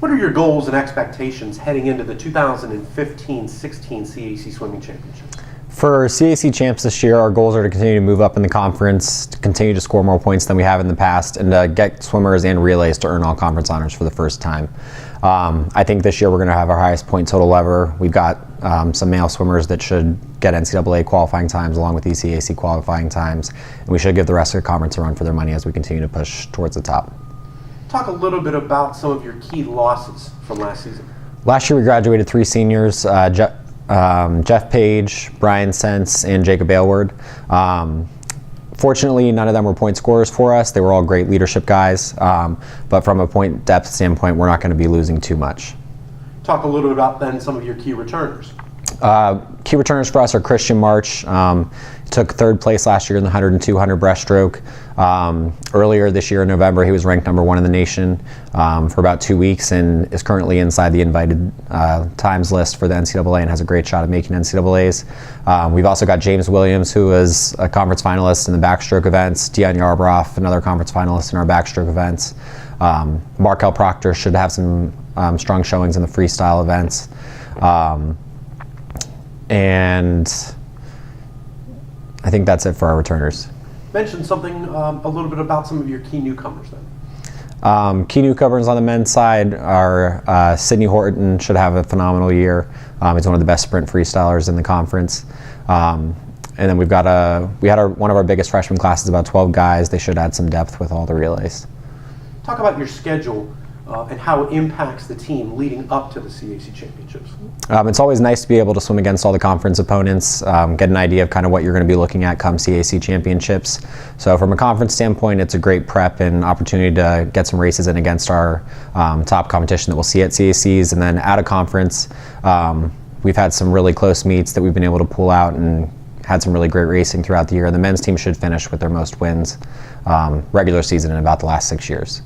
What are your goals and expectations heading into the 2015-16 CAC Swimming Championships? For CAC champs this year, our goals are to continue to move up in the conference, to continue to score more points than we have in the past, and to get swimmers and relays to earn all conference honors for the first time. I think this year we're going to have our highest point total ever. We've got some male swimmers that should get NCAA qualifying times along with ECAC qualifying times, and we should give the rest of the conference a run for their money as we continue to push towards the top. Talk a little bit about some of your key losses from last season. Last year we graduated 3 seniors, Jeff Page, Brian Sense, and Jacob Aylward. Fortunately, none of them were point scorers for us. They were all great leadership guys, but from a point depth standpoint, we're not going to be losing too much. Talk a little bit about then some of your key returners. Key returners for us are Christian March. Took 3rd place last year in the 100 and 200 breaststroke. Earlier this year in November, he was ranked #1 in the nation for about 2 weeks and is currently inside the invited times list for the NCAA and has a great shot at making NCAAs. We've also got James Williams, who is a conference finalist in the backstroke events. Dion Yarbrough, another conference finalist in our backstroke events. Markel Proctor should have some strong showings in the freestyle events. And I think that's it for our returners. Mention something a little bit about some of your key newcomers then. Key newcomers on the men's side are Sydney Horton should have a phenomenal year. He's one of the best sprint freestylers in the conference. And then we've got one of our biggest freshman classes, about 12 guys. They should add some depth with all the relays. Talk about your schedule and how it impacts the team leading up to the CAC Championships. It's always nice to be able to swim against all the conference opponents, get an idea of kind of what you're going to be looking at come CAC Championships. So from a conference standpoint, it's a great prep and opportunity to get some races in against our top competition that we'll see at CACs. And then at a conference, we've had some really close meets that we've been able to pull out and had some really great racing throughout the year. And the men's team should finish with their most wins regular season in about the last 6 years.